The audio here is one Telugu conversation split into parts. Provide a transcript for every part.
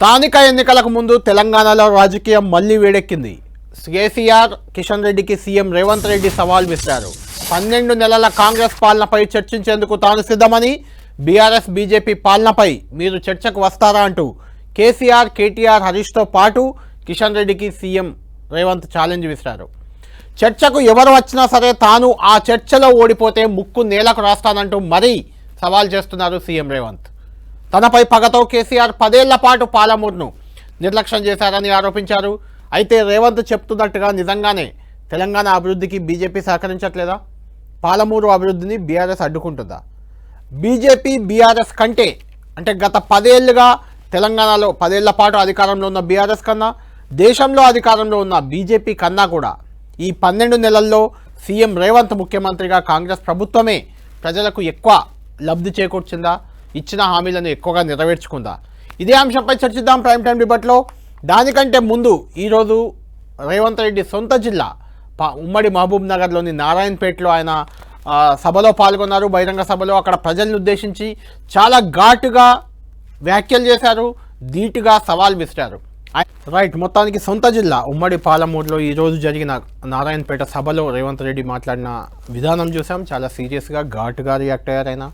స్థానిక ఎన్నికలకు ముందు తెలంగాణలో రాజకీయం మళ్లీ వేడెక్కింది. కేసీఆర్ కిషన్ రెడ్డికి సీఎం రేవంత్ రెడ్డి సవాల్ విసిరారు. 12 నెలల కాంగ్రెస్ పాలనపై చర్చించేందుకు తాను సిద్ధమని, బీఆర్ఎస్ బీజేపీ పాలనపై మీరు చర్చకు వస్తారా అంటూ కేసీఆర్, కేటీఆర్, హరీష్తో పాటు కిషన్ రెడ్డికి సీఎం రేవంత్ ఛాలెంజ్ విసిరారు. చర్చకు ఎవరు వచ్చినా సరే తాను ఆ చర్చలో ఓడిపోతే ముక్కు నేలకు రాస్తానంటూ మరీ సవాల్ చేస్తున్నారు సీఎం రేవంత్. తనపై పగతో కేసీఆర్ 10 ఏళ్ల పాటు పాలమూరును నిర్లక్ష్యం చేశారని ఆరోపించారు. అయితే రేవంత్ చెప్తున్నట్టుగా నిజంగానే తెలంగాణ అభివృద్ధికి బీజేపీ సహకరించట్లేదా? పాలమూరు అభివృద్ధిని బీఆర్ఎస్ అడ్డుకుంటుందా? బీజేపీ బీఆర్ఎస్ కంటే అంటే గత 10 ఏళ్లుగా తెలంగాణలో 10 ఏళ్ల పాటు అధికారంలో ఉన్న బీఆర్ఎస్ కన్నా, దేశంలో అధికారంలో ఉన్న బీజేపీ కన్నా కూడా ఈ 12 నెలల్లో సీఎం రేవంత్ ముఖ్యమంత్రిగా కాంగ్రెస్ ప్రభుత్వమే ప్రజలకు ఎక్కువ లబ్ధి చేకూర్చిందా? ఇచ్చిన హామీలను ఎక్కువగా నెరవేర్చుకుందా? ఇదే అంశంపై చర్చిద్దాం ప్రైమ్ టైం డిబేట్లో. దానికంటే ముందు ఈరోజు రేవంత్ రెడ్డి సొంత జిల్లా ఉమ్మడి మహబూబ్ నగర్లోని నారాయణపేటలో ఆయన సభలో పాల్గొన్నారు. బహిరంగ సభలో అక్కడ ప్రజలను ఉద్దేశించి చాలా ఘాటుగా వ్యాఖ్యలు చేశారు, ధీటుగా సవాల్ విసిరారు. రైట్, మొత్తానికి సొంత జిల్లా ఉమ్మడి పాలమూరులో ఈరోజు జరిగిన నారాయణపేట సభలో రేవంత్ రెడ్డి మాట్లాడిన విధానం చూసాం. చాలా సీరియస్గా ఘాటుగా రియాక్ట్ అయ్యారు ఆయన.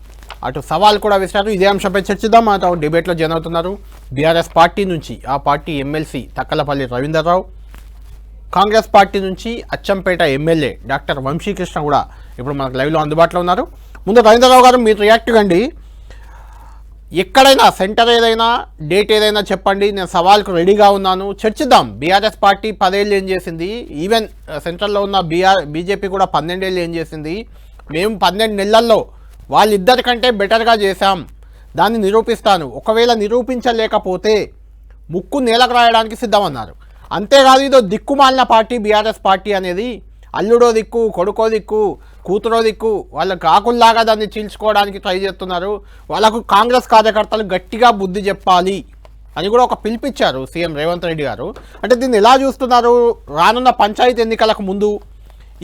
అటు సవాల్ కూడా విసిరారు. ఇదే అంశంపై చర్చిద్దాం. మనతో డిబేట్లో జాయిన్ అవుతున్నారు బీఆర్ఎస్ పార్టీ నుంచి ఆ party MLC Takkalapalli Ravinder Rao, Congress party నుంచి అచ్చంపేట ఎమ్మెల్యే డాక్టర్ వంశీకృష్ణ కూడా ఇప్పుడు మనకు లైవ్లో అందుబాటులో ఉన్నారు. ముందు రవీందర్రావు గారు, మీరు రియాక్ట్ కండి. ఎక్కడైనా సెంటర్ ఏదైనా డేట్ ఏదైనా చెప్పండి, నేను సవాల్కు రెడీగా ఉన్నాను, చర్చిద్దాం. బీఆర్ఎస్ పార్టీ 10 ఏళ్ళు ఏం చేసింది, ఈవెన్ సెంట్రల్లో ఉన్న బీజేపీ కూడా 12 ఏళ్ళు ఏం చేసింది, మేము 12 నెలల్లో వాళ్ళిద్దరికంటే బెటర్గా చేశాం, దాన్ని నిరూపిస్తాను, ఒకవేళ నిరూపించలేకపోతే ముక్కు నేలకు రాయడానికి సిద్ధమన్నారు. అంతేకాదు ఇదో దిక్కుమాలిన పార్టీ బీఆర్ఎస్ పార్టీ అనేది, అల్లుడో దిక్కు, కొడుకో దిక్కు, కూతురో దిక్కు, వాళ్ళకు ఆకుల్లాగా దాన్ని చీల్చుకోవడానికి ట్రై చేస్తున్నారు, వాళ్ళకు కాంగ్రెస్ కార్యకర్తలు గట్టిగా బుద్ధి చెప్పాలి అని కూడా ఒక పిలిపించారు సీఎం రేవంత్ రెడ్డి గారు. అంటే దీన్ని ఎలా చూస్తున్నారు? రానున్న పంచాయతీ ఎన్నికలకు ముందు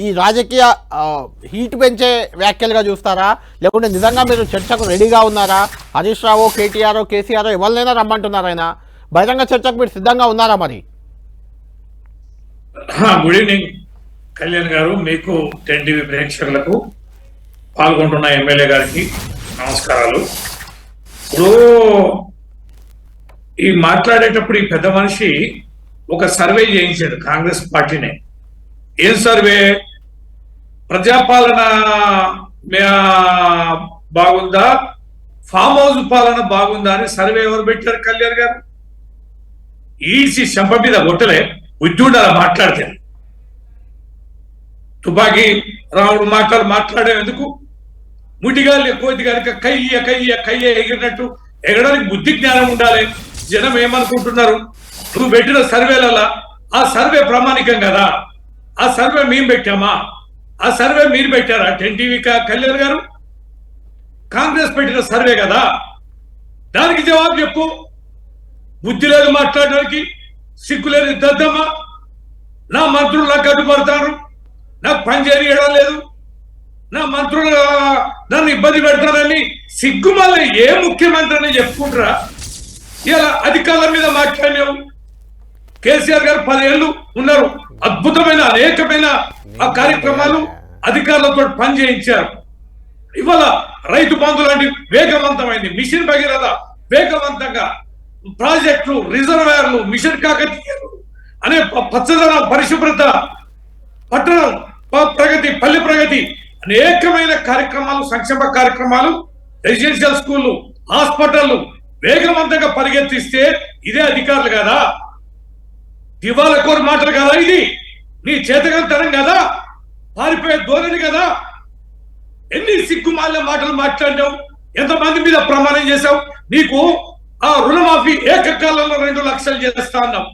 ఈ రాజకీయ హీట్ పెంచే వ్యాఖ్యలుగా చూస్తారా, లేకుంటే నిజంగా మీరు చర్చకు రెడీగా ఉన్నారా? హరీష్ రావు, కేటీఆర్, కేసీఆర్ ఎవరినైనా రమ్మంటున్నారు, ఆయన బహిరంగ చర్చకు మీరు సిద్ధంగా ఉన్నారా? మరి గుడ్ ఈవినింగ్ కళ్యాణ్ గారు, మీకు 10 టీవీ ప్రేక్షకులకు, పాల్గొంటున్న ఎమ్మెల్యే గారికి నమస్కారాలు. ఇప్పుడు ఈ మాట్లాడేటప్పుడు ఈ పెద్ద మనిషి ఒక సర్వే చేయించాడు కాంగ్రెస్ పార్టీని. ఏం సర్వే? ప్రజాపాలన బాగుందా, ఫామ్ హౌస్ పాలన బాగుందా అని సర్వే ఎవరు పెట్టారు? కళ్యాణ్ గారు. ఈసి చెంప మీద కొట్టలే, ఉద్యుండాల మాట్లాడితే తుపాకీ రావుడు మాట్లాడేందుకు ముటిగాళ్ళు ఎక్కువ కనుక కయ్య ఎగిరినట్టు ఎగడానికి బుద్ధి జ్ఞానం ఉండాలి. జనం ఏమనుకుంటున్నారు? నువ్వు పెట్టిన సర్వేలలో ఆ సర్వే ప్రామాణికం కదా, ఆ సర్వే మేము పెట్టామా, ఆ సర్వే మీరు పెట్టారా? 10 టీవీ కళ్యాణ్ గారు, కాంగ్రెస్ పెట్టిన సర్వే కదా, దానికి జవాబు చెప్పు. బుద్ధి లేదు మాట్లాడడానికి, సిగ్గు లేదు దద్దమ్మ. నా మంత్రులు నాకు అడ్డుపడతారు, నాకు పని చేయడం లేదు, నా మంత్రులు నన్ను ఇబ్బంది పెడతారని సిగ్గు మళ్ళీ ఏ ముఖ్యమంత్రి అని చెప్పుకుంటారా? ఇలా అధికారుల మీద మాట్లాడినావు. కేసీఆర్ గారు 10 ఏళ్ళు ఉన్నారు, అద్భుతమైన అనేకమైన ఆ కార్యక్రమాలు అధికారులతో పని చేయించారు. ఇవాళ రైతు బంధు లాంటి వేగవంతమైంది, మిషన్ భగీరథ వేగవంతంగా, ప్రాజెక్టులు, రిజర్వాయర్లు, మిషన్ కాకతీయలు అనే పచ్చదనం, పరిశుభ్రత, పట్టణం ప్రగతి, పల్లె ప్రగతి, అనేకమైన కార్యక్రమాలు, సంక్షేమ కార్యక్రమాలు, రెసిడెన్షియల్ స్కూళ్ళు, హాస్పిటళ్లు వేగవంతంగా పరిగెత్తిస్తే ఇదే అధికారులు కదా? దివాల కోరి మాటలు కదా ఇది? నీ చేతగలుతనం కదా? పారిపోయే ధోరణి కదా? ఎన్ని సిగ్గుమాలిన మాటలు మాట్లాడినావు? ఎంతమంది మీద ప్రమాణం చేశావు? నీకు ఆ రుణమాఫీ ఏకకాలంలో 2 లక్షలు చేస్తా అన్నాం.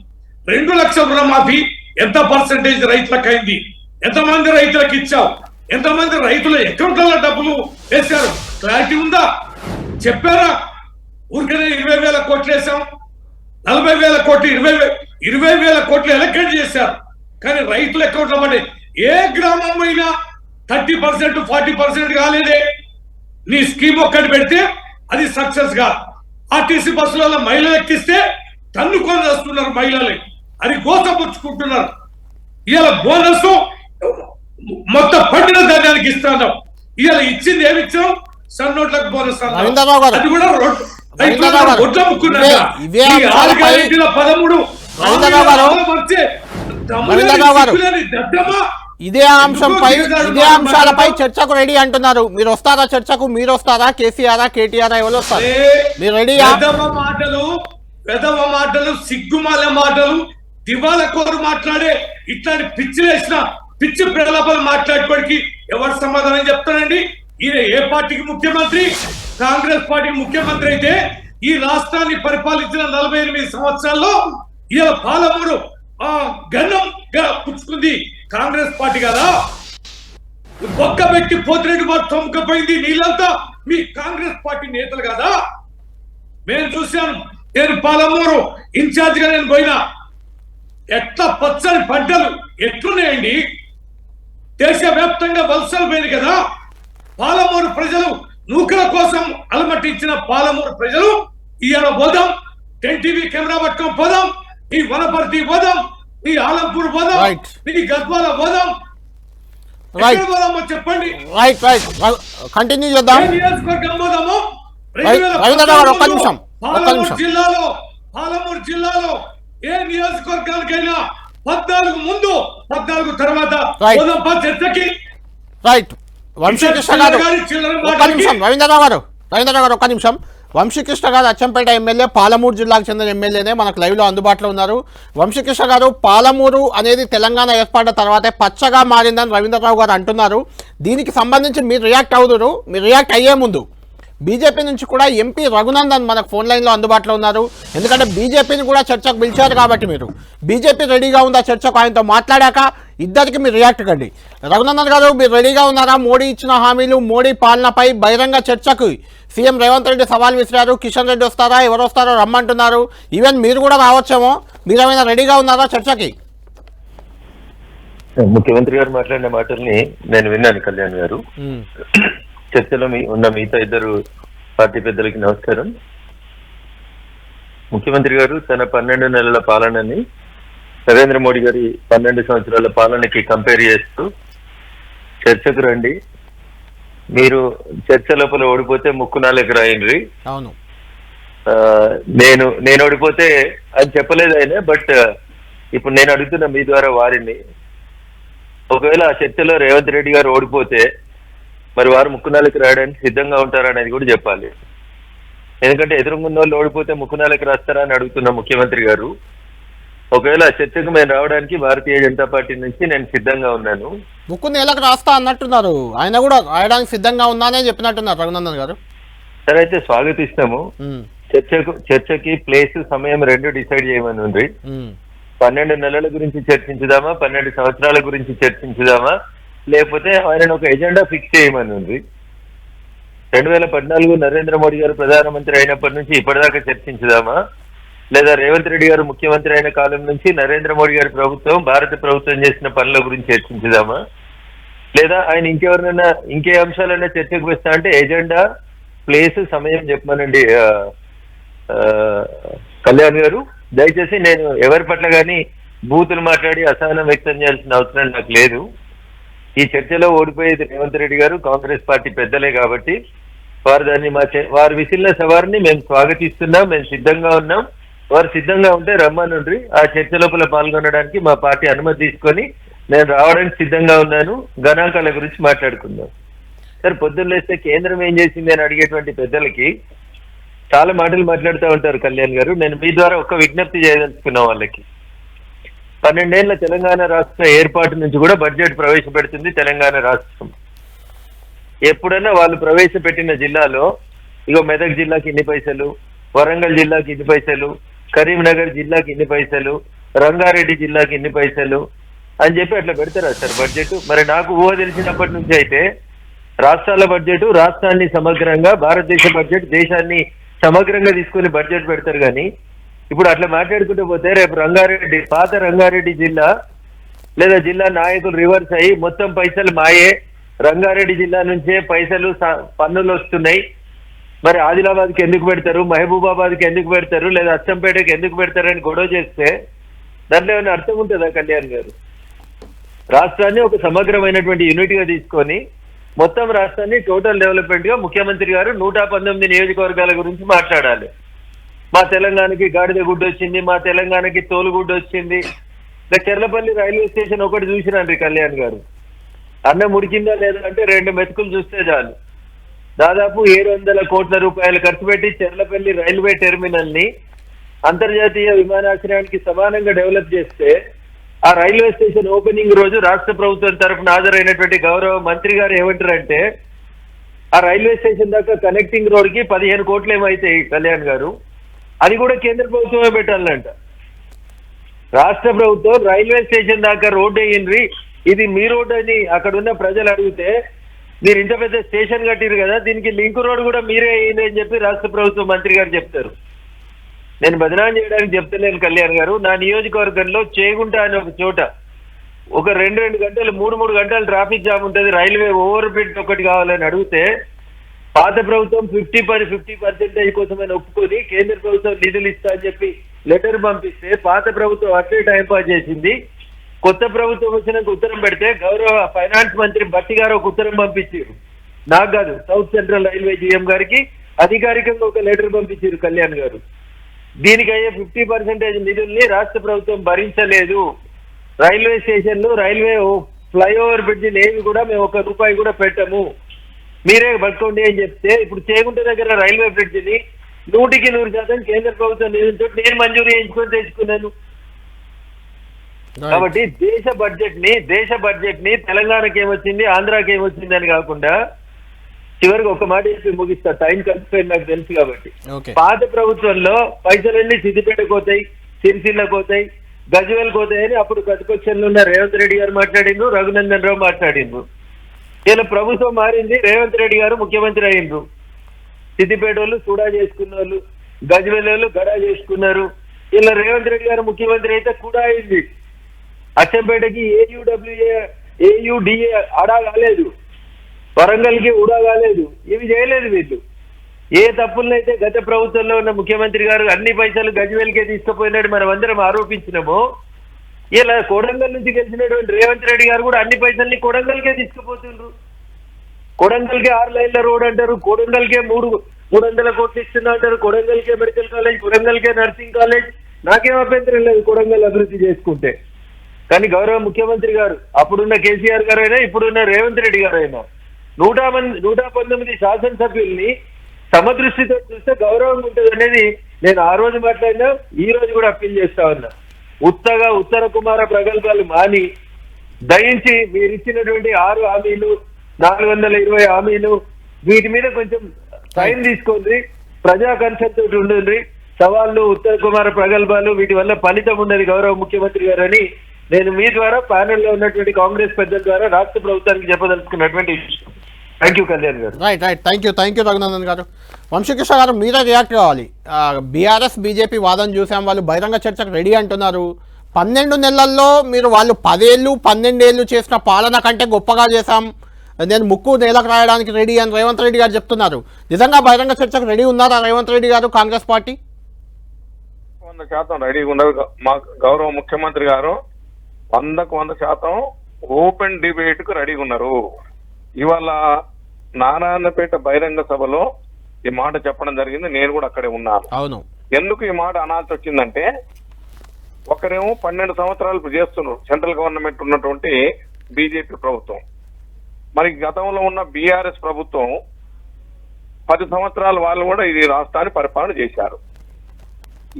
2 లక్షల రుణమాఫీ ఎంత పర్సెంటేజ్ రైతులకు అయింది? ఎంతమంది రైతులకు ఇచ్చావు? ఎంతమంది రైతుల అకౌంట్లలో డబ్బులు వేశారు? క్లారిటీ ఉందా? చెప్పారా? ఊరికనే 20,000 కోట్లు వేసాం, 40,000 కోట్లు, 20,000 కోట్లు ఎలకేట్ చేశారు. కానీ రైతుల అకౌంట్లో పడి ఏ గ్రామం అయినా 30%, 40% కాలేదే. నీ స్కీమ్ ఒక్కటి పెడితే అది సక్సెస్ కాదు. ఆర్టీసీ బస్సులలో మహిళలు ఎక్కిస్తే తన్నుకొని వస్తున్నారు మహిళలు, అది గోసపుచ్చుకుంటున్నారు. ఇవాళ బోనస్ మొత్తం పండిన ధాన్యానికి ఇస్తున్నాం. ఇవాళ ఇచ్చింది ఏమి ఇచ్చాం? సన్నోట్లకు బోనస్ అది కూడా ఒడ్ల ముక్కున్నాక 13 ఇదే అంశాలపై చర్చకు రెడీ అంటున్నారు. మీరు వస్తారా చర్చకు? మీరు వస్తారా? కేసీఆర్ కేటీఆర్ ఎవరు వస్తారు? మీరు రెడీ? పెదవ మాటలు, సిగ్గుమాల మాటలు, దివాల కోరు మాట్లాడే ఇట్లాంటి పిచ్చిలేసిన పిచ్చి ప్రలాపాలు మాట్లాడుకోవడానికి ఎవరు సమాధానం చెప్తారండి? ఈయన ఏ పార్టీకి ముఖ్యమంత్రి? కాంగ్రెస్ పార్టీకి ముఖ్యమంత్రి అయితే ఈ రాష్ట్రాన్ని పరిపాలించిన 48 సంవత్సరాల్లో ఇలా పాలమూరు గన్నం పుచ్చుకుంది కాంగ్రెస్ పార్టీ కదా. బొక్క పెట్టి పోతిరెడ్డి వారు తొమ్ముకపోయింది నీళ్ళంతా మీ కాంగ్రెస్ పార్టీ నేతలు కదా. నేను చూశాను, నేను పాలమూరు ఇన్ఛార్జ్ గా నేను పోయినా, ఎట్లా పచ్చని పంటలు ఎట్లున్నాయండి. దేశవ్యాప్తంగా వలసలు పోయింది కదా. పాలమూరు ప్రజలు నూకల కోసం అలమటించిన పాలమూరు ప్రజలు ఇవాళ పోదాం, 10 టీవీ కెమెరా పట్టుకొని పోదాం, ఈ వనపర్తి పోదాం, ఈ ఆలంపూర్ పోదాం, ఈ గద్వాల పోదాం, చెప్పండి. కంటిన్యూ చేద్దాం. నియోజకవర్గం పోదాము. పాలమూరు జిల్లాలో ఏ నియోజకవర్గానికైనా 14 ముందు 14 తర్వాత పోదాం చర్చకి. రైట్. వంశీకృష్ణ గారు ఒక్క నిమిషం. రవీంద్రరావు గారు ఒక్క నిమిషం. వంశీకృష్ణ గారు అచ్చంపేట ఎమ్మెల్యే, పాలమూరు జిల్లాకు చెందిన ఎమ్మెల్యేనే, మనకు లైవ్లో అందుబాటులో ఉన్నారు. వంశీకృష్ణ గారు, పాలమూరు అనేది తెలంగాణ ఏర్పడిన తర్వాతే పచ్చగా మారిందని రవీంద్రరావు గారు అంటున్నారు. దీనికి సంబంధించి మీరు రియాక్ట్ అవుతున్నారు. మీరు రియాక్ట్ అయ్యే ముందు బీజేపీ నుంచి కూడా ఎంపీ రఘునందన్ మనకు ఫోన్ లైన్లో అందుబాటులో ఉన్నారు. ఎందుకంటే బీజేపీని కూడా చర్చకు పిలిచారు కాబట్టి మీరు బీజేపీ రెడీగా ఉందా చర్చకు? ఆయనతో మాట్లాడాక ఇద్దరికి మీరు రియాక్ట్ కండి. రఘునందన్ గారు, మీరు రెడీగా ఉన్నారా? మోడీ ఇచ్చిన హామీలు, మోడీ పాలనపై బహిరంగ చర్చకు సీఎం రేవంత్ రెడ్డి సవాల్ విసిరారు. కిషన్ రెడ్డి వస్తారా, ఎవరు వస్తారో రమ్మంటున్నారు. ఈవెన్ మీరు కూడా రావచ్చేమో. మీరేమైనా రెడీగా ఉన్నారా చర్చకి? ముఖ్యమంత్రి గారు మాట్లాడిన మాటల్ని నేను విన్నాను. కళ్యాణ్ గారు, చర్చలో ఉన్న మిగతా ఇద్దరు పార్టీ పెద్దలకి నమస్కారం. ముఖ్యమంత్రి గారు తన 12 నెలల పాలనని నరేంద్ర మోడీ గారి 12 సంవత్సరాల పాలనకి కంపేర్ చేస్తూ చర్చకు రండి, మీరు చర్చ లోపల ఓడిపోతే ముక్కు నాలుగు రాయండి, అవును నేను ఓడిపోతే అని చెప్పలేదు ఆయన. బట్ ఇప్పుడు నేను అడుగుతున్న మీ ద్వారా వారిని, ఒకవేళ ఆ చర్చలో రేవంత్ రెడ్డి గారు ఓడిపోతే మరి వారు ముక్కునాలకు రాయడానికి సిద్ధంగా ఉంటారా అనేది కూడా చెప్పాలి. ఎందుకంటే ఎదురుగున్న వాళ్ళు ఓడిపోతే ముక్కునాలకు రాస్తారా అని అడుగుతున్న ముఖ్యమంత్రి గారు, ఒకవేళ చర్చకు మేము రావడానికి భారతీయ జనతా పార్టీ నుంచి నేను సిద్ధంగా ఉన్నాను. ముక్కు నేలకు రాస్తా అన్నట్టున్నారు. ఆయన కూడా రాయడానికి సిద్ధంగా ఉన్నానే చెప్పినట్టున్నారు రఘునందన్ గారు. సరే, అయితే స్వాగతిస్తాము. చర్చకి ప్లేస్, సమయం 2 డిసైడ్ చేయమని ఉంది. 12 నెలల గురించి చర్చించుదామా, 12 సంవత్సరాల గురించి చర్చించుదామా, లేకపోతే ఆయన ఒక ఎజెండా ఫిక్స్ చేయమని ఉంది. 2014 నరేంద్ర మోడీ గారు ప్రధానమంత్రి అయినప్పటి నుంచి ఇప్పటిదాకా చర్చించుదామా, లేదా రేవంత్ రెడ్డి గారు ముఖ్యమంత్రి అయిన కాలం నుంచి నరేంద్ర మోడీ గారి ప్రభుత్వం, భారత ప్రభుత్వం చేసిన పనుల గురించి చర్చించుదామా, లేదా ఆయన ఇంకెవరినైనా ఇంకే అంశాలైనా చర్చకు వస్తా అంటే ఎజెండా, ప్లేస్, సమయం చెప్పమనండి. కళ్యాణ్ గారు, దయచేసి నేను ఎవరి పట్ల కానీ బూతులు మాట్లాడి అసహనం వ్యక్తం చేయాల్సిన అవసరం నాకు లేదు. ఈ చర్చలో ఓడిపోయేది రేవంత్ రెడ్డి గారు, కాంగ్రెస్ పార్టీ పెద్దలే కాబట్టి వారు దాన్ని వారు విసిరిన సవారిని మేము స్వాగతిస్తున్నాం, మేము సిద్ధంగా ఉన్నాం. వారు సిద్ధంగా ఉంటే రమ్మనుండ్రి, ఆ చర్చ లోపల పాల్గొనడానికి మా పార్టీ అనుమతి తీసుకొని నేను రావడానికి సిద్ధంగా ఉన్నాను. గణాంకాల గురించి మాట్లాడుకుందాం. సరే, పొద్దున్న లేస్తే కేంద్రం ఏం చేసింది అని అడిగేటువంటి పెద్దలకి చాలా మాటలు మాట్లాడుతూ ఉంటారు కళ్యాణ్ గారు. నేను మీ ద్వారా ఒక విజ్ఞప్తి చేయదలుచుకున్న వాళ్ళకి, 12 ఏళ్ల తెలంగాణ రాష్ట్ర ఏర్పాటు నుంచి కూడా బడ్జెట్ ప్రవేశపెడుతుంది తెలంగాణ రాష్ట్రం. ఎప్పుడైనా వాళ్ళు ప్రవేశపెట్టిన జిల్లాలో ఇగో మెదక్ జిల్లాకి ఇన్ని పైసలు, వరంగల్ జిల్లాకి ఇన్ని పైసలు, కరీంనగర్ జిల్లాకి ఇన్ని పైసలు, రంగారెడ్డి జిల్లాకి ఇన్ని పైసలు అని చెప్పి అట్లా పెడతారా సార్ బడ్జెట్? మరి నాకు ఊహ తెలిసినప్పటి నుంచి అయితే రాష్ట్రాల బడ్జెట్ రాష్ట్రాన్ని సమగ్రంగా, భారతదేశ బడ్జెట్ దేశాన్ని సమగ్రంగా తీసుకుని బడ్జెట్ పెడతారు. కానీ ఇప్పుడు అట్లా మాట్లాడుకుంటూ పోతే రేపు రంగారెడ్డి, పాత రంగారెడ్డి జిల్లా లేదా జిల్లా నాయకులు రివర్స్ అయ్యి మొత్తం పైసలు మాయే, రంగారెడ్డి జిల్లా నుంచే పైసలు పన్నులు వస్తున్నాయి, మరి ఆదిలాబాద్కి ఎందుకు పెడతారు, మహబూబాబాద్కి ఎందుకు పెడతారు, లేదా అచ్చంపేటకి ఎందుకు పెడతారు అని గొడవ చేస్తే దాంట్లో ఏమైనా అర్థం ఉంటుందా కళ్యాణ్ గారు? రాష్ట్రాన్ని ఒక సమగ్రమైనటువంటి యూనిట్ గా తీసుకొని మొత్తం రాష్ట్రాన్ని టోటల్ డెవలప్మెంట్ గా ముఖ్యమంత్రి గారు 119 నియోజకవర్గాల గురించి మాట్లాడాలి. మా తెలంగాణకి గాడిద గుడ్డు వచ్చింది, మా తెలంగాణకి తోలుగుడ్డు వచ్చింది. చెర్లపల్లి రైల్వే స్టేషన్ ఒకటి చూసినండి కళ్యాణ్ గారు. అన్నం ఉడికిందా లేదా అంటే 2 మెతుకులు చూస్తే చాలు. దాదాపు 700 కోట్ల రూపాయలు ఖర్చు పెట్టి చెర్లపల్లి రైల్వే టెర్మినల్ ని అంతర్జాతీయ విమానాశ్రయానికి సమానంగా డెవలప్ చేస్తే ఆ రైల్వే స్టేషన్ ఓపెనింగ్ రోజు రాష్ట్ర ప్రభుత్వం తరఫున హాజరైనటువంటి గౌరవ మంత్రి గారు ఏమంటారంటే ఆ రైల్వే స్టేషన్ దాకా కనెక్టింగ్ రోడ్ కి 15 కోట్లు ఏమైతాయి కళ్యాణ్ గారు, అది కూడా కేంద్ర ప్రభుత్వమే పెట్టాలంట. రాష్ట్ర ప్రభుత్వం రైల్వే స్టేషన్ దాకా రోడ్ వేయండి, ఇది మీ రోడ్ అని అక్కడ ఉన్న ప్రజలు అడిగితే మీరు ఇంత పెద్ద స్టేషన్ కట్టిరు కదా, దీనికి లింక్ రోడ్ కూడా మీరే వేయండి అని చెప్పి రాష్ట్ర ప్రభుత్వం మంత్రి గారు చెప్తారు. నేను బదనాం చేయడానికి చెప్తలేను కళ్యాణ్ గారు. నా నియోజకవర్గంలో చేగుంట అనే ఒక చోట ఒక 2 గంటలు 3 గంటలు ట్రాఫిక్ జామ్ ఉంటుంది, రైల్వే ఓవర్ బ్రిడ్జ్ ఒకటి కావాలని అడిగితే పాత ప్రభుత్వం 50% కోసమని ఒప్పుకొని కేంద్ర ప్రభుత్వం నిధులు ఇస్తా అని చెప్పి లెటర్ పంపిస్తే పాత ప్రభుత్వం అట్లే టైం పాస్ చేసింది. కొత్త ప్రభుత్వం వచ్చినాక ఉత్తరం పెడితే గౌరవ ఫైనాన్స్ మంత్రి బట్టి గారు ఒక ఉత్తరం పంపించారు, నాకు కాదు సౌత్ సెంట్రల్ రైల్వే జీఎం గారికి అధికారికంగా ఒక లెటర్ పంపించారు కళ్యాణ్ గారు. దీనికి అయ్యే 50% నిధుల్ని రాష్ట్ర ప్రభుత్వం భరించలేదు, రైల్వే స్టేషన్లు రైల్వే ఫ్లైఓవర్ బ్రిడ్జిలు ఏవి కూడా మేము ₹1 కూడా పెట్టము, మీరే పట్టుకోండి అని చెప్తే ఇప్పుడు చేగుంట దగ్గర రైల్వే బ్రిడ్జిని 100% కేంద్ర ప్రభుత్వం నిధులతో నేను మంజూరు చేయించుకొని తెచ్చుకున్నాను. కాబట్టి దేశ బడ్జెట్ ని తెలంగాణకి ఏమొచ్చింది ఆంధ్రాకి ఏమొచ్చింది అని కాకుండా చివరికి ఒక మాట చెప్పి ముగిస్తా, టైం కలిసిపోయింది నాకు తెలుసు కాబట్టి. పాత ప్రభుత్వంలో పైసలన్నీ సిద్దిపేటకు పోతాయి, సిరిసిల్లకు పోతాయి, గజ్వేల్ పోతాయి అని అప్పుడు ప్రతిపక్షంలో ఉన్న రేవంత్ రెడ్డి గారు మాట్లాడిండ్రు, రఘునందన్ రావు మాట్లాడిండ్రు. ఇలా ప్రభుత్వం మారింది, రేవంత్ రెడ్డి గారు ముఖ్యమంత్రి అయిండ్రు. సిద్దిపేట వాళ్ళు సూడా చేసుకున్న వాళ్ళు, గజ్వేల్ వాళ్ళు గడా చేసుకున్నారు. ఇలా రేవంత్ రెడ్డి గారు ముఖ్యమంత్రి అయితే కూడా అయింది. అచ్చంపేటకి AUDA అడా కాలేదు, వరంగల్ కి ఉడా కాలేదు, ఇవి చేయలేదు వీళ్ళు. ఏ తప్పులనైతే గత ప్రభుత్వంలో ఉన్న ముఖ్యమంత్రి గారు అన్ని పైసలు గజ్వేల్కే తీసుకుపోయినాడు మనం అందరం ఆరోపించినామో, ఇలా కొడంగల్ నుంచి గెలిచినటువంటి రేవంత్ రెడ్డి గారు కూడా అన్ని పైసల్ని కొడంగల్కే తీసుకుపోతుండ్రు. కొడంగల్కే 6 లైన్ల రోడ్ అంటారు, కొడంగల్కే 300 కోట్లు ఇస్తున్నా అంటారు, కొడంగల్కే మెడికల్ కాలేజ్, కొడంగల్కే నర్సింగ్ కాలేజ్. నాకేం అభ్యంతరం లేదు కొడంగల్ అభివృద్ధి చేసుకుంటే. కానీ గౌరవ ముఖ్యమంత్రి గారు అప్పుడున్న కేసీఆర్ గారు అయినా ఇప్పుడున్న రేవంత్ రెడ్డి గారు అయినా 119 శాసనసభ్యుల్ని సమదృష్టితో చూస్తే గౌరవంగా ఉంటుంది అనేది నేను ఆ రోజు మాట్లాడినా ఈ రోజు కూడా అప్పీల్ చేస్తా ఉన్నా. ఉత్తగా ఉత్తర కుమార ప్రగల్భాలు మాని దయించి మీరు ఇచ్చినటువంటి 6 హామీలు 420 హామీలు వీటి మీద కొంచెం టైం తీసుకోండి, ప్రజా కన్సెప్ట్ తోటి ఉండండి. సవాళ్ళు ఉత్తర కుమార ప్రగల్భాలు వీటి వల్ల ఫలితం ఉండదు గౌరవ ముఖ్యమంత్రి గారు అని నేను మీ ద్వారా ప్యానెల్లో ఉన్నటువంటి కాంగ్రెస్ పెద్దల ద్వారా రాష్ట్ర ప్రభుత్వానికి చెప్పదలుచుకున్నటువంటి విషయం. థ్యాంక్ యూ కళ్యాణ్ గారు. రైట్ థ్యాంక్ యూ రఘునందన్ గారు. వంశీకృష్ణ గారు మీరే రియాక్ట్ కావాలి. బీఆర్ఎస్ బీజేపీ వాదన చూసాం, వాళ్ళు బహిరంగ చర్చకు రెడీ అంటున్నారు. 12 నెలల్లో మీరు వాళ్ళు 10 ఏళ్ళు 12 ఏళ్ళు చేసిన పాలన కంటే గొప్పగా చేశాం, నేను ముక్కు నేలకు రాయడానికి రెడీ అని రేవంత్ రెడ్డి గారు చెప్తున్నారు. నిజంగా బహిరంగ చర్చకు రెడీ ఉన్నారా రేవంత్ రెడ్డి గారు కాంగ్రెస్ పార్టీ? 100% రెడీగా ఉన్నారు. మా గౌరవ ముఖ్యమంత్రి గారు 100% ఓపెన్ డిబేట్ కు రెడీగా ఉన్నారు. ఇవాళ నారాయణపేట బహిరంగ సభలో ఈ మాట చెప్పడం జరిగింది, నేను కూడా అక్కడే ఉన్నాను. అవును. ఎందుకు ఈ మాట అనాల్సి వచ్చిందంటే ఒకరేమో 12 సంవత్సరాలు చేస్తున్నారు సెంట్రల్ గవర్నమెంట్ ఉన్నటువంటి బీజేపీ ప్రభుత్వం, మరి గతంలో ఉన్న బీఆర్ఎస్ ప్రభుత్వం 10 సంవత్సరాలు వాళ్ళు కూడా ఇది రాష్ట్రాన్ని పరిపాలన చేశారు.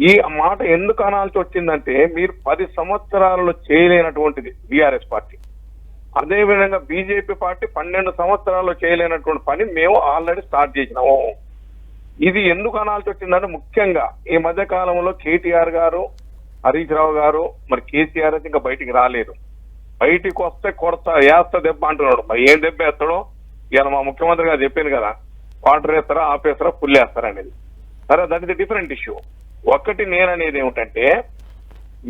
ఈ మాట ఎందుకు అనాల్సి వచ్చిందంటే మీరు 10 సంవత్సరాలలో చేయలేనటువంటిది బీఆర్ఎస్ పార్టీ, అదేవిధంగా బీజేపీ పార్టీ 12 సంవత్సరాల్లో చేయలేనటువంటి పని మేము ఆల్రెడీ స్టార్ట్ చేసినాము. ఇది ఎందుకు అనాల్సి వచ్చిందంటే ముఖ్యంగా ఈ మధ్య కాలంలో కేటీఆర్ గారు, హరీష్ రావు గారు, మరి కేసీఆర్ అయితే ఇంకా బయటికి రాలేదు. బయటికి వస్తే కొడతా వేస్తా దెబ్బ అంటున్నాడు. మరి ఏం దెబ్బ వేస్తాడో ఇలా మా ముఖ్యమంత్రి గారు చెప్పాను కదా, వాటర్ వేస్తారా ఆపేస్తారా పుల్లు వేస్తారా అనేది. సరే, దట్ ఇస్ డిఫరెంట్ ఇష్యూ. ఒకటి నేననేది ఏమిటంటే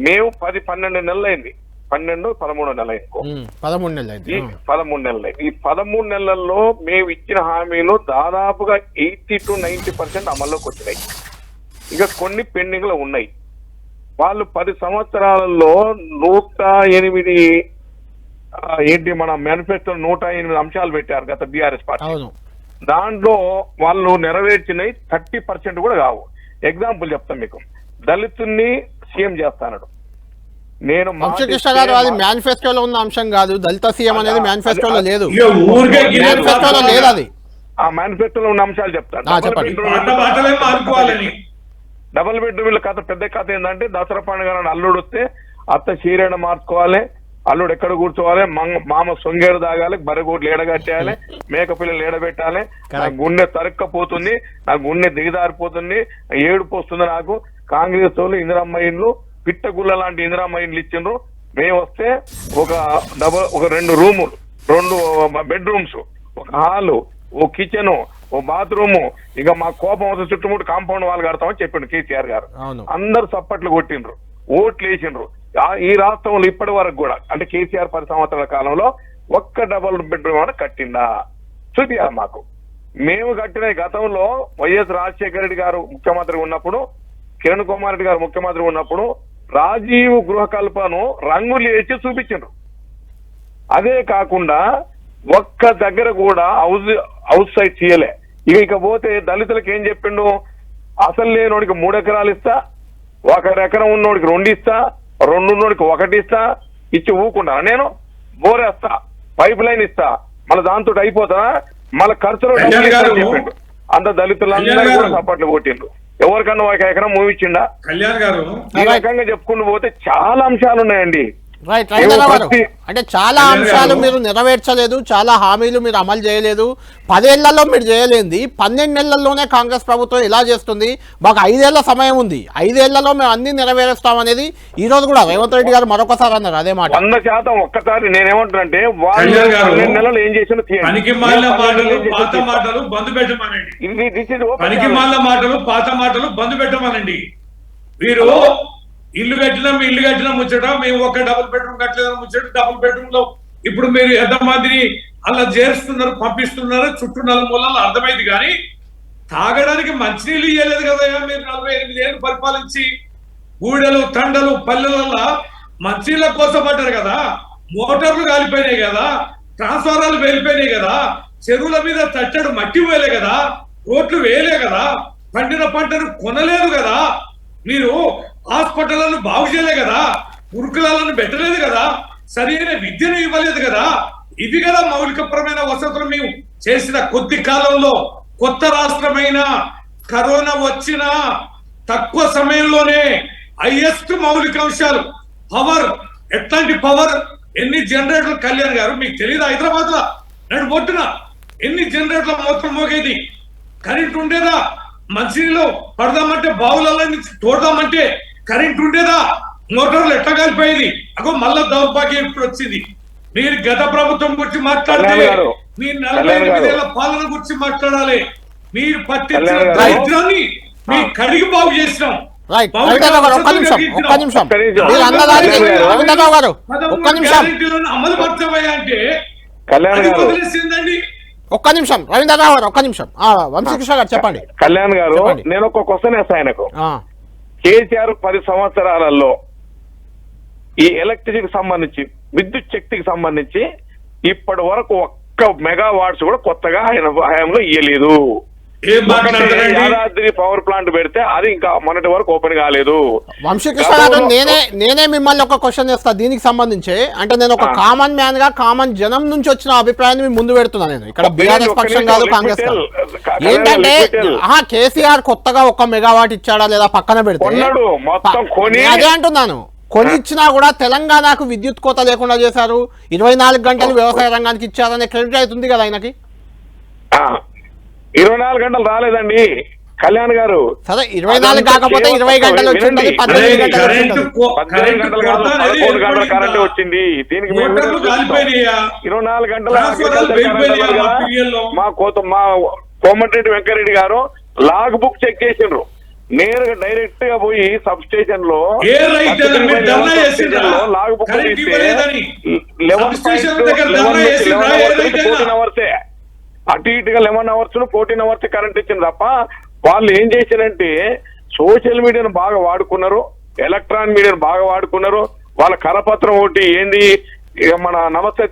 మేము 10-12 నెలలు అయింది 13 నెలలు ఇంకో 13 నెలలు అయింది. ఈ 13 నెలలు ఈ 13 నెలల్లో మేము ఇచ్చిన హామీలు దాదాపుగా 80 to 90% అమల్లోకి వచ్చినాయి. ఇంకా కొన్ని పెండింగ్ లో ఉన్నాయి. వాళ్ళు 10 సంవత్సరాలలో 108 ఏంటి మన మేనిఫెస్టో 108 అంశాలు పెట్టారు గత బీఆర్ఎస్ పార్టీ. దాంట్లో వాళ్ళు నెరవేర్చినవి 30% కూడా కావు. ఎగ్జాంపుల్ చెప్తాను మీకు. దళితుల్ని సీఎం చేస్తానడు. నేను వంశకృష్ణ గారు అది మేనిఫెస్టోలో ఉన్న అంశం కాదు. దళిత సీఎం అనేది మేనిఫెస్టోలో లేదు. మేనిఫెస్టోలో లేదు అది. ఆ మేనిఫెస్టోలో ఉన్న అంశాలు చెప్తాను. డబుల్ బెడ్రూమ్ కథ పెద్ద కథ ఏంటంటే దసరా పండుగ అల్లుడు వస్తే అత్త చీరేణ మార్చుకోవాలి, అల్లుడు ఎక్కడ కూర్చోవాలి, మామ సొంగేరు తాగాలి, బర్రెగూట్లు ఏడగట్టేయాలి, మేక పిల్లలు ఏడబెట్టాలి. నా గుండె తరక్కపోతుంది, నా గుండె దిగదారిపోతుంది, ఏడుపు వస్తుంది నాకు. కాంగ్రెస్ వాళ్ళు ఇందిరమ్మ ఇండ్లు పిట్టగుళ్ళ లాంటి ఇందిరమ్మ ఇండ్లు ఇచ్చిండ్రు. మేము వస్తే ఒక 2 రూములు, 2 బెడ్రూమ్స్, ఒక హాలు, ఓ కిచెన్, ఓ బాత్రూము, ఇక మా కోపం వస్తే చుట్టుముట్టు కాంపౌండ్ వాళ్ళు కడతామని చెప్పిండు కేసీఆర్ గారు. అందరు చప్పట్లు కొట్టిండ్రు, ఓట్లు వేసిండ్రు. ఈ రాష్ట్రంలో ఇప్పటి వరకు కూడా అంటే కేసీఆర్ 10 సంవత్సరాల కాలంలో ఒక్క డబుల్ బెడ్రూమ్ అని కట్టిందా చూపియాలి మాకు. మేము కట్టిన గతంలో వైఎస్ రాజశేఖర రెడ్డి గారు ముఖ్యమంత్రి ఉన్నప్పుడు, కిరణ్ కుమార్ రెడ్డి గారు ముఖ్యమంత్రి ఉన్నప్పుడు రాజీవ్ గృహకల్పను రంగులు వేసి చూపించిండ్రు. అదే కాకుండా ఒక్క దగ్గర కూడా హౌస్ సైట్ చేయలే. ఇకపోతే దళితులకు ఏం చెప్పిండు, అసలు లేనోడికి 3 ఎకరాలు ఇస్తా, 1 ఎకరం ఉన్నోడికి 2 ఇస్తా, 2 ఉన్నోడికి 1 ఇస్తా, ఇచ్చి ఊకుండా నేను బోరేస్తా, పైప్ లైన్ ఇస్తా, మళ్ళీ దాంతో అయిపోతా, మళ్ళీ ఖర్చులో చెప్పిండు. అంత దళితులందరూ కూడా సపోర్ట్లు కొట్టిండ్రు. ఎవరికన్నా 1 ఎకరం మూవిచ్చిండా? కళ్యాణ్ గారు ఈ రకంగా చెప్పుకుంటూ పోతే చాలా అంశాలు ఉన్నాయండి. రైట్ అంటే చాలా అంశాలు మీరు నెరవేర్చలేదు, చాలా హామీలు మీరు అమలు చేయలేదు. 10 ఏళ్లలో మీరు చేయలేంది 12 నెలల్లోనే కాంగ్రెస్ ప్రభుత్వం ఎలా చేస్తుంది? మాకు 5 ఏళ్ల సమయం ఉంది, 5 ఏళ్లలో మేము అన్ని నెరవేరుస్తామనేది ఈ రోజు కూడా రేవంత్ రెడ్డి గారు మరొకసారి అన్నారు అదే మాట. 100% ఒక్కసారి నేనేమంటున్నానంటే వాళ్ళు 12 నెలలు ఏం చేసిన పాత మాటలు బంద్ పెట్టమనండి. వీరు ఇల్లు కట్టినా ముచ్చట, మేము ఒక డబుల్ బెడ్రూమ్ కట్టలేదని ముచ్చట. డబుల్ బెడ్రూమ్ లో ఇప్పుడు మీరు ఎంతమందిని అలా చేరుస్తున్నారు, పంపిస్తున్నారు, చుట్టూ 4 మూలలు అర్థమైంది. కానీ తాగడానికి మంచినీళ్ళు ఇవ్వలేదు కదా మీరు 48 ఏళ్ళు పరిపాలించి. గూడెలు, తండలు, పల్లెలలో మంచినీళ్ళ కోసం పడ్డారు కదా, మోటార్లు కాలిపోయినాయి కదా, ట్రాన్స్ఫారాలు వెళ్ళిపోయినాయి కదా, చెరువుల మీద తట్టడు మట్టి వేయలే కదా, రోడ్లు వేయలే కదా, పండిన పంటను కొనలేదు కదా, మీరు హాస్పిటళ్లను బాగు చేయలే కదా, గురుకులాలను పెట్టలేదు కదా, సరైన విద్యను ఇవ్వలేదు కదా. ఇవి కదా మౌలికపరమైన వసతులు మేము చేసిన కొద్ది కాలంలో. కొత్త రాష్ట్రమైన కరోనా వచ్చిన తక్కువ సమయంలోనే హైయెస్ట్ మౌలిక అంశాలు. పవర్, ఎట్లాంటి పవర్, ఎన్ని జనరేటర్లు కళ్యాణ్ గారు మీకు తెలియదు? హైదరాబాద్ లో నడు పొట్టున ఎన్ని జనరేటర్ల మొత్తం మోగేది. కరెంట్ ఉండేదా? మంచినీళ్ళు పడదామంటే బావులలో నుంచి తోడదామంటే కరెంట్ ఉండేదా? మోటార్లు ఎట్లా కలిపోయేది? అగో మళ్ళా దౌర్భాగ్యం ఇప్పుడు వచ్చింది. మీరు గత ప్రభుత్వం గురించి మాట్లాడితే మీరు 48 ఏళ్ల పాలన గురించి మాట్లాడాలి. మీరు పట్టించిన దరిద్రాన్ని మీ కడిగి బాగు చేసినాం. అమలు పరచబోయా అంటే వదిలేసిందండి. ఒక్క నిమిషం రవీంద్రరావు గారు, ఒక్క నిమిషం. వంశీకృష్ణ గారు చెప్పండి. కళ్యాణ్ గారు, నేను ఒక క్వశ్చన్ వేస్తా ఆయనకు. కేసీఆర్ 10 సంవత్సరాలలో ఈ ఎలక్ట్రిసిటీకి సంబంధించి, విద్యుత్ శక్తికి సంబంధించి ఇప్పటి వరకు ఒక్క మెగావాట్స్ కూడా కొత్తగా ఆయన హయాంలో ఇయ్యలేదు. యాదాద్రి పవర్ ప్లాంట్ పెడితే అది ఇంకా మొన్నటి వరకు ఓపెన్ కాలేదు. వంశీకృష్ణ గారు, నేనే మిమ్మల్ని ఒక క్వశ్చన్ చేస్తా దీనికి సంబంధించి. అంటే నేను ఒక కామన్ మ్యాన్ గా, కామన్ జనం నుంచి వచ్చిన అభిప్రాయాన్ని ముందు పెడుతున్నా. నేను ఇక్కడ బీఆర్ఎస్ పక్షం కాదు, కాంగ్రెస్ కాదు. ఏంటంటే కేసీఆర్ కొత్తగా 1 మెగావాట్ ఇచ్చాడా లేదా పక్కన పెడితే, అదే అంటున్నాను. కొని ఇచ్చినా కూడా తెలంగాణకు విద్యుత్ కోత లేకుండా చేశారు, 24 గంటలు వ్యవసాయ రంగానికి ఇచ్చారనే క్రెడిట్ అవుతుంది కదా ఆయనకి. 24 గంటలు రాలేదండి కళ్యాణ్ గారు. సరే 24 కాకపోతే 20 గంటలు వచ్చింది, 18 గంటలు వచ్చింది, 18 గంటలు కాదు 11 గంటల కరెంట్ వచ్చింది. దీనికి 24 గంటల మా కోమటిరెడ్డి వెంకరెడ్డి గారు లాగ్ బుక్ చెక్ చేసిండ్రు. నేరుగా డైరెక్ట్ గా పోయి సబ్ స్టేషన్ లో ఏ రైట్ మీరు ధర్నా చేసిండ్రా? కరెంట్ ఇవ్వలేదని సబ్ స్టేషన్ దగ్గర ధర్నా చేసిండ్రా? ఏ రైట్ అయినా? 14 అవర్సే అటు ఇటుగా 11 అవర్స్ 14 అవర్స్ కరెంట్ ఇచ్చింది తప్ప వాళ్ళు ఏం చేశారంటే సోషల్ మీడియాను బాగా వాడుకున్నారు, ఎలక్ట్రానిక్ మీడియాను బాగా వాడుకున్నారు. వాళ్ళ కరపత్రం ఒకటి ఏంది మన నమస్తే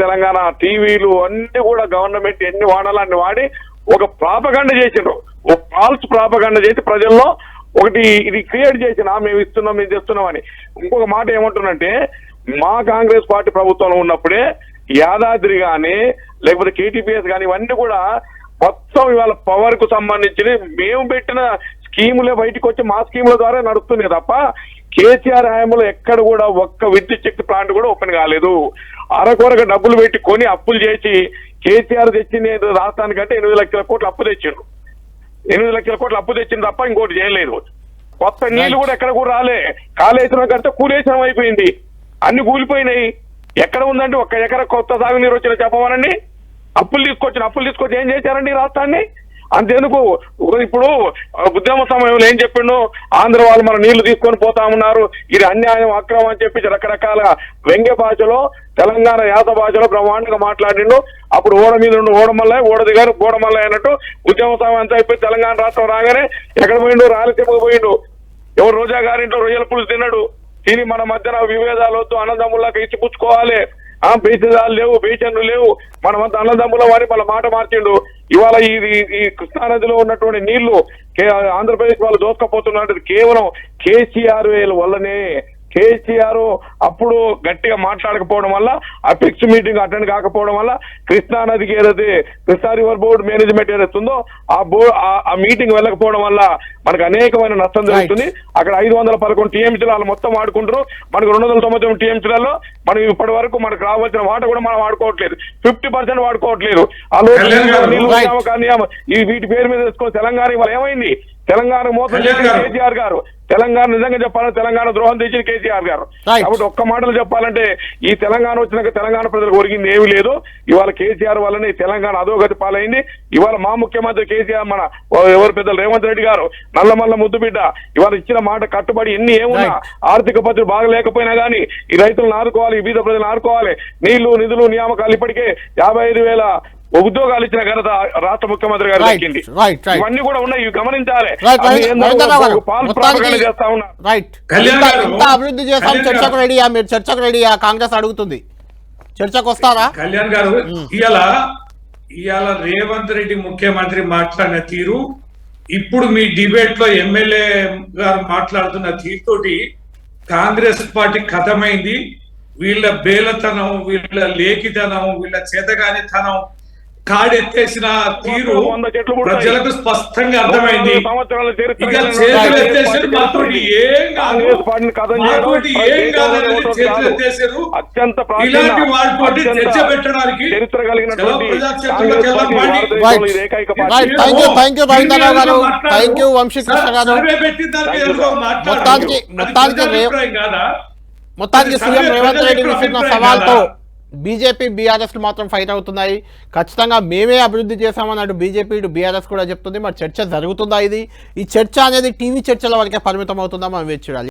తెలంగాణ టీవీలు అన్ని కూడా గవర్నమెంట్ ఎన్ని వాడాలని వాడి ఒక ప్రాపగండ చేసిండ్రు, ఒక ఫాల్స్ ప్రాపగండ చేసి ప్రజల్లో ఒకటి ఇది క్రియేట్ చేసిన మేము ఇస్తున్నాం మేము చేస్తున్నాం అని. ఇంకొక మాట ఏమంటున్నంటే మా కాంగ్రెస్ పార్టీ ప్రభుత్వంలో ఉన్నప్పుడే యాదాద్రి కానీ లేకపోతే కేటీపీఎస్ కానీ ఇవన్నీ కూడా మొత్తం ఇవాళ పవర్ కు సంబంధించి మేము పెట్టిన స్కీములే బయటకు వచ్చి మా స్కీముల ద్వారా నడుస్తుంది తప్ప కేసీఆర్ హయాంలో ఎక్కడ కూడా ఒక్క విద్యుత్ శక్తి ప్లాంట్ కూడా ఓపెన్ కాలేదు. అరకొరగా డబ్బులు పెట్టి కొని అప్పులు చేసి కేసీఆర్ తెచ్చింది రాష్ట్రానికంటే 8 లక్షల కోట్లు అప్పు తెచ్చిండు. 8 లక్షల కోట్లు అప్పు తెచ్చింది తప్ప ఇంకోటి చేయలేదు. కొత్త నీళ్లు కూడా ఎక్కడ కూడా రాలే. కాళేశ్వరం కంటే కూలేశ్వరం అయిపోయింది, అన్ని కూలిపోయినాయి. ఎక్కడ ఉందంటే ఒక్క ఎకరా కొత్త సాగునీరు వచ్చిన చెప్పమనండి. అప్పులు తీసుకొచ్చి ఏం చేశారండి ఈ రాష్ట్రాన్ని? అంతేందుకు ఇప్పుడు ఉద్యమ సమయంలో ఏం చెప్పిండు, ఆంధ్ర వాళ్ళు మన నీళ్లు తీసుకొని పోతా ఉన్నారు, ఇది అన్యాయం అక్రమం అని చెప్పి రకరకాల వ్యంగ్య భాషలో తెలంగాణ యాస భాషలో బ్రహ్మాండంగా మాట్లాడిండు. అప్పుడు ఓడ మీద ఓడ దిగారు గోడమల్ల అన్నట్టు ఉద్యమ సమయం అంతా అయిపోయి తెలంగాణ రాష్ట్రం రాగానే ఎక్కడ పోయిండు, రాయలసీమకు పోయిండు. ఎవరు రోజా గారింటో రొయ్యల పులుసు తిన్నాడు. తిని మన మధ్యన విభేదాలు వద్దు, అన్నదమ్ముల్లాగా ఇచ్చిపుచ్చుకోవాలి, బేసిదాలు లేవు, బేచన్లు లేవు, మనమంతా అన్నదమ్ముల వారి వాళ్ళ మాట మార్చిండు. ఇవాళ ఈ కృష్ణానదిలో ఉన్నటువంటి నీళ్లు ఆంధ్రప్రదేశ్ వాళ్ళు దోసుకపోతున్నది కేవలం కేసీఆర్ వల్లనే. కేసీఆర్ అప్పుడు గట్టిగా మాట్లాడకపోవడం వల్ల, అపెక్స్ మీటింగ్ అటెండ్ కాకపోవడం వల్ల, కృష్ణానదికి ఏదైతే కృష్ణా రివర్ బోర్డు మేనేజ్మెంట్ ఏదైతుందో ఆ మీటింగ్ వెళ్ళకపోవడం వల్ల మనకు అనేకమైన నష్టం జరుగుతుంది. అక్కడ 511 టీఎంసీలు వాళ్ళు మొత్తం వాడుకుంటారు. మనకు 299 టీఎంసీలలో మనం ఇప్పటి వరకు మనకు రావాల్సిన వాట కూడా మనం వాడుకోవట్లేదు, 50% వాడుకోవట్లేదు. ఆ లోటు ఈ వీటి పేరు మీద తెచ్చుకొని తెలంగాణ ఇవాళ ఏమైంది? తెలంగాణ మోసం చేసిన కేసీఆర్ గారు, తెలంగాణ నిజంగా చెప్పాలంటే తెలంగాణ ద్రోహం తెచ్చిన కేసీఆర్ గారు. కాబట్టి ఒక్క మాటలు చెప్పాలంటే ఈ తెలంగాణ వచ్చినాక తెలంగాణ ప్రజలకు ఒరిగింది ఏమీ లేదు. ఇవాళ కేసీఆర్ వల్లనే తెలంగాణ అధోగతి పాలైంది. ఇవాళ మా ముఖ్యమంత్రి కేసీఆర్ మన ఎవరు పెద్దలు రేవంత్ రెడ్డి గారు నల్లమల్ల ముద్దు బిడ్డ ఇవాళ ఇచ్చిన మాట కట్టుబడి ఎన్ని ఏమున్నా ఆర్థిక పరిస్థితి బాగా లేకపోయినా కానీ ఈ రైతులను ఆదుకోవాలి, ఈ బీద ప్రజలను ఆదుకోవాలి. నీళ్లు నిధులు నియామకాలు ఇప్పటికే 55,000 ఉద్యోగాలు ఇచ్చిన ఘనత రాష్ట్ర ముఖ్యమంత్రి గారు దక్కింది. ఇవన్నీ కూడా ఉన్నాయి, ఇవి గమనించాలి. చేస్తా ఉన్నారు. అభివృద్ధి చేస్తాం, చర్చకు రెడీయా? మీరు చర్చకు రెడీయా? కాంగ్రెస్ అడుగుతుంది, చర్చకు వస్తారా? కళ్యాణ్ గారు ఇవాళ రేవంత్ రెడ్డి ముఖ్యమంత్రి మాట్లాడిన తీరు, ఇప్పుడు మీ డిబేట్ లో ఎమ్మెల్యే గారు మాట్లాడుతున్న తీరుతోటి కాంగ్రెస్ పార్టీ కథమైంది. వీళ్ళ బేలతనం, వీళ్ళ లేఖితనం, వీళ్ళ చేతగానితనం కాడెత్తేసిన తీరు ప్రజలకు స్పష్టంగా అర్థమైంది. ఇక చేతులు ఎత్తేసారు, మాతోటి ఏం కాదు, మాతోటి ఏం కాదనేది చేతులు ఎత్తేసారు. ఇలాంటి వాటితోటి చర్చ పెట్టడానికి మొత్తానికి సీఎం రేవంత్ రెడ్డి విసిరిన సవాల్తో బీజేపీ బీఆర్ఎస్ మాత్రం ఫైట్ అవుతున్నాయి. ఖచ్చితంగా మేమే అభివృద్ధి చేశామన్నట్టు బీజేపీ బీఆర్ఎస్ కూడా చెప్తుంది. మరి చర్చ జరుగుతుందా? ఈ చర్చ అనేది టీవీ చర్చల వరకే పరిమితం అవుతుందా? మనం వేచి చూడాలి.